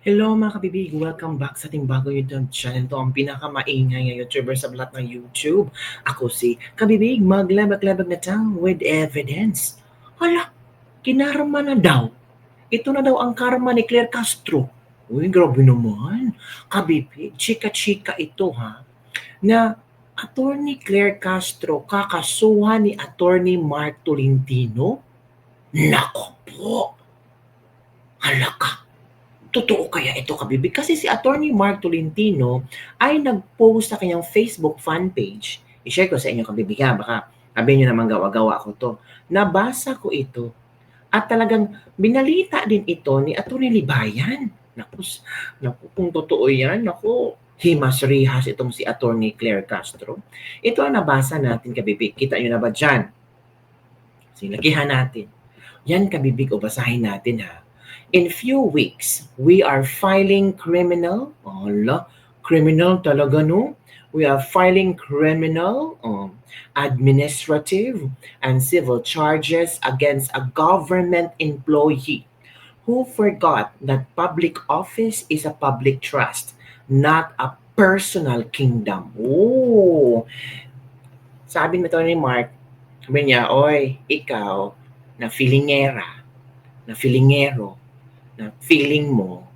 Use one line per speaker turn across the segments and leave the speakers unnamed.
Hello mga kabibig! Welcome back sa ating bagong YouTube channel. Ito ang pinakamaingay na YouTuber sa lahat ng YouTube. Ako si Kabibig, maglabag-labag na tang with evidence. Hala, kinarma na daw. Ito na daw ang karma ni Claire Castro. Uy, grabe naman. Kabibig, chika-chika ito ha. Na Attorney Claire Castro kakasuhan ni Attorney Mark Tolentino? Nako po! Halaka! Totoo kaya ito kabibig? Kasi si Attorney Mark Tolentino ay nag-post sa kanyang Facebook fan page. I-share ko sa inyo kabibig ha, baka sabihin nyo naman gawa-gawa ko to. Nabasa ko ito at talagang binalita din ito ni Attorney Libayan. Naku, kung totoo yan, naku, himas-rihas itong si Attorney Claire Castro. Ito ang nabasa natin kabibig. Kita nyo na ba dyan? Silakihan natin. Yan kabibig o basahin natin ha. In few weeks, we are filing criminal. Criminal talaga no? We are filing criminal, administrative, and civil charges against a government employee who forgot that public office is a public trust, not a personal kingdom. Oh, sabi nito ni Mark, sabi niya, oy, ikaw, na filingero, na feeling mo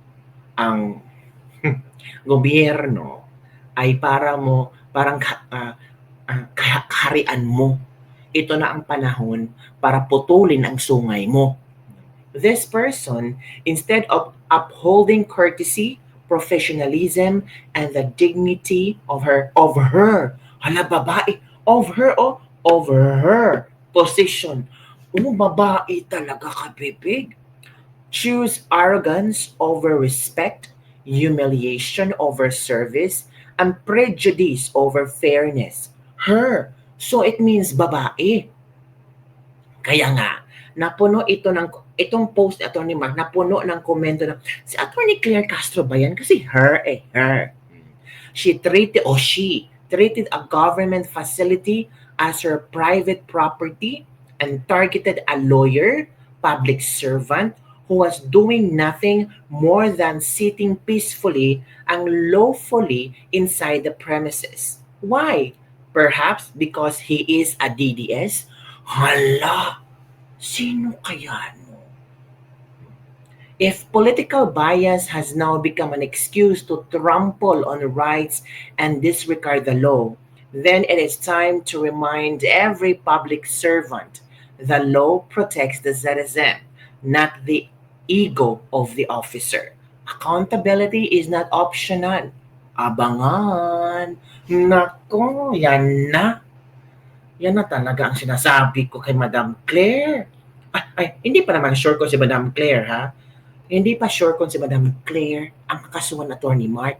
ang gobyerno ay parang kaharian mo. Ito na ang panahon para putulin ang sungay mo. This person, instead of upholding courtesy, professionalism, and the dignity of her, hala babae, of her position. Babae talaga kabibig. Choose arrogance over respect, humiliation over service, and prejudice over fairness. Her. So it means babae. Kaya nga, napuno itong post ni Atty. Mark, napuno ng komento na, si Atty. Claire Castro ba yan? Kasi her. She treated a government facility as her private property and targeted a lawyer, public servant, who was doing nothing more than sitting peacefully and lawfully inside the premises. Why? Perhaps because he is a DDS? Hala! Sino kaya no? If political bias has now become an excuse to trample on rights and disregard the law, then it is time to remind every public servant the law protects the citizen, not the ego of the officer. Accountability is not optional. Abangan. Nako, yan na. Yan na talaga ang sinasabi ko kay Madam Claire. Hindi pa naman sure ko si Madam Claire ha. Hindi pa sure kung si Madam Claire ang kakasuhan na Atty. Mark.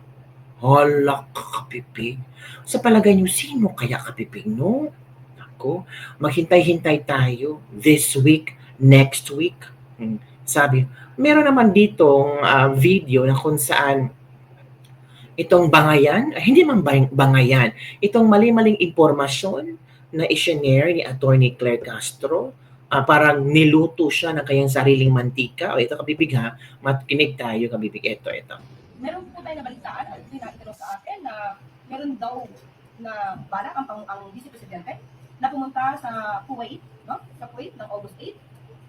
Hala, kakapipig. Sa palagay niyo, sino kaya kapipig, no? Ako, maghintay-hintay tayo this week, next week. Sabi, meron naman ditong video na kung saan itong bangayan, hindi man bangayan, itong mali-maling impormasyon na i-share ni Atty. Claire Castro, parang niluto siya ng kanyang sariling mantika. O ito kabibig ha, makinig tayo kabibig. Ito.
Meron po tayo nabalitaan at sinaitiro sa akin na meron daw na balak ang Vice Presidente na pumunta sa Kuwait, no? Sa Kuwait ng August 8.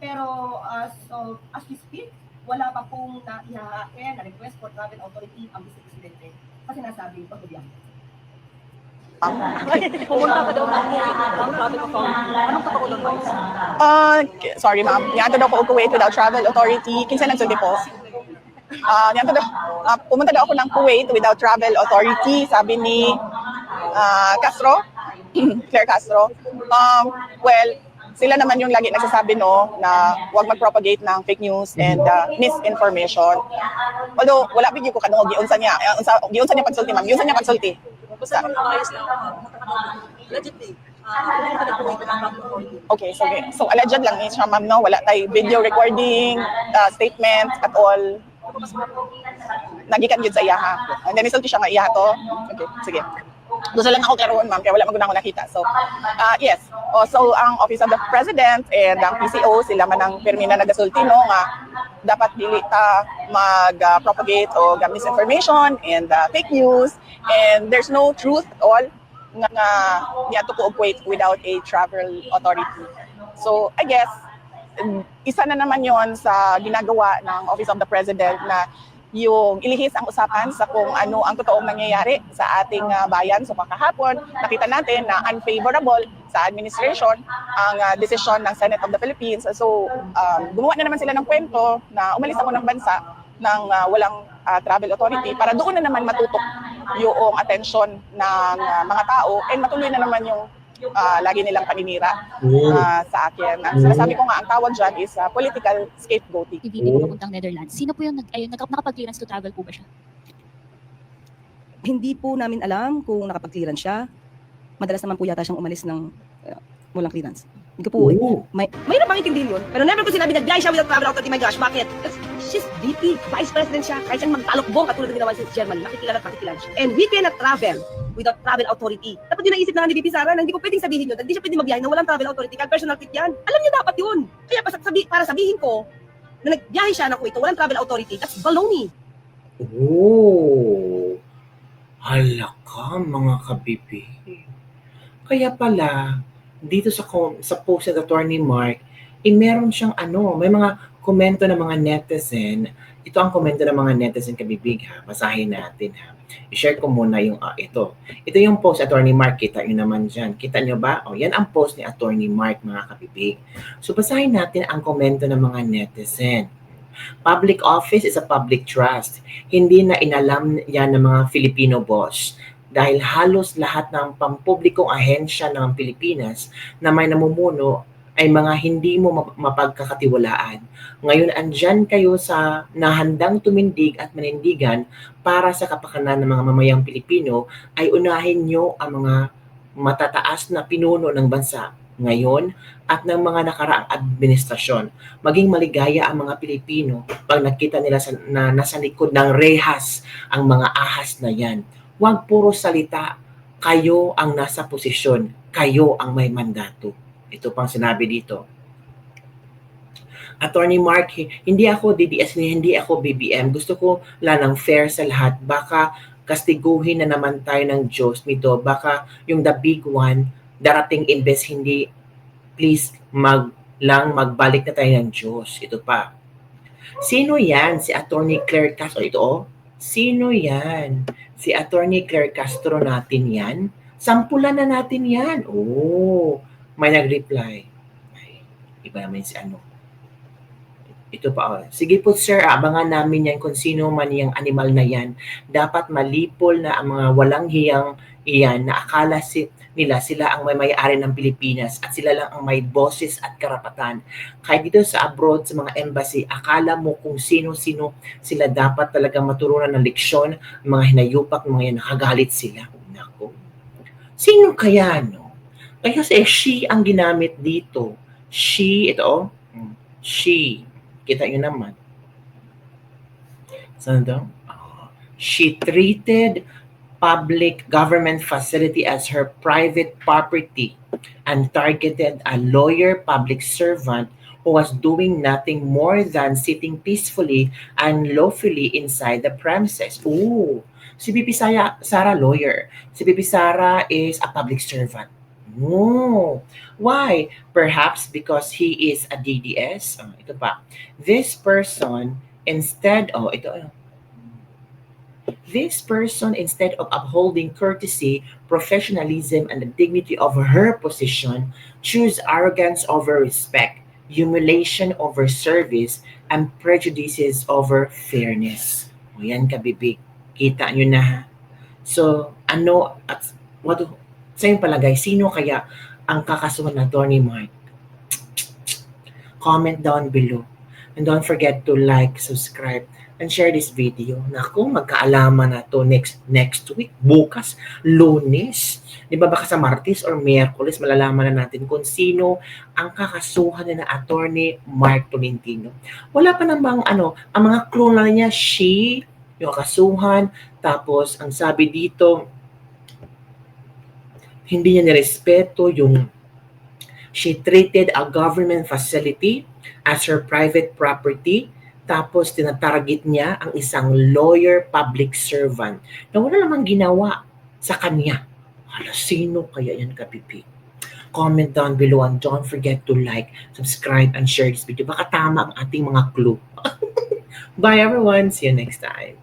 Pero as we speak, wala pa pong na request for travel authority ang Vice Presidente kasi nasabi pag
Pumunta ka daw ng travel authority. Anong katulong ba?
Sorry ma'am. Niyato daw ko Kuwait without travel authority. Kinsa lang sudi po. Pumunta daw ako ng Kuwait without travel authority, sabi ni Castro, Claire Castro. Well, sila naman yung lagi nagsasabi no na huwag mag-propagate ng fake news and misinformation. Although wala bigyo ko kanong giunsa niya pagsulti ma'am. Giunsa niya pagsulti.
Basta mo ayos na. Allegedly.
Okay, so alleged lang ni siya ma'am no, wala tay video recording, statements at all. Nagikan yun sa iya ha. And then isulti siya nga iya to. Okay, sige. Gusto lang ako karoon, ma'am, kaya wala maguna ako nakita. So, yes. So, ang Office of the President and ang PCO, sila man ang pirmi na nagasulti, no, nga dapat dili ta mag-propagate o misinformation and fake news, and there's no truth at all nga niya to cooperate without a travel authority. So, I guess, isa na naman yon sa ginagawa ng Office of the President na yung ilihis ang usapan sa kung ano ang totoong nangyayari sa ating bayan. So kahapon, nakita natin na unfavorable sa administration ang desisyon ng Senate of the Philippines. So gumawa na naman sila ng kwento na umalis ako ng bansa ng walang travel authority para doon na naman matutok yung atensyon ng mga tao and matuloy na naman yung lagi nilang paninira sa akin. Ang sinasabi ko nga, ang tawag dyan is political scapegoating.
TVP po papuntang Netherlands. Sino po yung nakapag-clearance to travel po ba siya?
Hindi po namin alam kung nakapag-clearance siya. Madalas naman po yata siyang umalis ng walang clearance. Hindi ko po,
Mayroon bang intindihin yun? Pero never ko sinabi na siya without travel authority. My gosh, bakit? She's VP, Vice President siya. Kahit siyang magtalokbong katulad ng ginawa sa Germany. Nakikilala siya. And we cannot travel without travel authority. Dapat yun naisip na ni VP Sara na hindi ko pwedeng sabihin yun. Hindi siya pwedeng magbiyahe na walang travel authority. Kahit personal trip yan. Alam niyo dapat yun. Kaya para sabihin ko na nagbiyahe siya ng Kuwait, walang travel authority. That's baloney.
Oh, hala ka mga kabibi. Kaya pala, dito sa post ni Attorney Mark, meron siyang may mga komento ng mga netizen. Ito ang komento ng mga netizen kabibig ha. Basahin natin ha. I-share ko muna yung ito. Ito yung post Attorney Mark. Kita nyo naman dyan. Kita nyo ba? Yan ang post ni Attorney Mark mga kabibig. So basahin natin ang komento ng mga netizen. Public office is a public trust. Hindi na inalam yan ng mga Filipino boss. Dahil halos lahat ng pampublikong ahensya ng Pilipinas na may namumuno ay mga hindi mo mapagkakatiwalaan. Ngayon, andyan kayo sa nahandang tumindig at manindigan para sa kapakanan ng mga mamayang Pilipino ay unahin nyo ang mga matataas na pinuno ng bansa ngayon at ng mga nakaraang administrasyon. Maging maligaya ang mga Pilipino pag nakita nila na nasa likod ng rehas ang mga ahas na yan. Huwag puro salita. Kayo ang nasa posisyon. Kayo ang may mandato. Ito pang sinabi dito. Attorney Mark, hindi ako DDS, hindi ako BBM. Gusto ko lang ng fair sa lahat. Baka kastiguhin na naman tayo ng Diyos nito. Baka yung the big one, darating imbes hindi, please magbalik na tayo ng Diyos. Ito pa. Sino yan? Si Attorney Claire Castro. Ito Sino yan? Si Attorney Claire Castro natin yan? Sampulan na natin yan. May nag-reply. Ay, iba naman si Ito pa. Sige po sir, abangan namin yan kung sino man yung animal na yan. Dapat malipol na ang mga walang hiyang iyan na akala nila sila ang may-ari ng Pilipinas at sila lang ang may boses at karapatan. Kahit dito sa abroad, sa mga embassy, akala mo kung sino-sino sila dapat talaga maturunan ng leksyon, mga hinayupak, mga yan, nakagalit sila. Nako. Sino kaya, no? Kasi she ang ginamit dito. She, ito she. Kita nyo naman. Saan daw? She treated public government facility as her private property and targeted a lawyer public servant who was doing nothing more than sitting peacefully and lawfully inside the premises. Si BP Sara lawyer. Si BP Sara is a public servant. Why? Perhaps because he is a DDS. Ito pa. This person, instead of upholding courtesy, professionalism, and the dignity of her position, choose arrogance over respect, humiliation over service, and prejudices over fairness. Yan kabibig. Kita nyo na ha. So, sa iyong palagay, sino kaya ang kakasuhan na Attorney Mark? Comment down below. And don't forget to like, subscribe, and share this video. Naku, magkaalaman na to next week. Bukas, Lunes. Di ba baka sa Martes or Miyerkules, malalaman na natin kung sino ang kakasuhan na Attorney Mark Tolentino. Wala pa namang ang mga clue na niya, she, yung kakasuhan, tapos ang sabi dito, Hindi niya nirespeto yung she treated a government facility as her private property. Tapos tinatarget niya ang isang lawyer public servant na wala namang ginawa sa kanya. Hala, sino kaya yan, Kapipi? Comment down below and don't forget to like, subscribe, and share this video. Baka tama ang ating mga clue. Bye everyone. See you next time.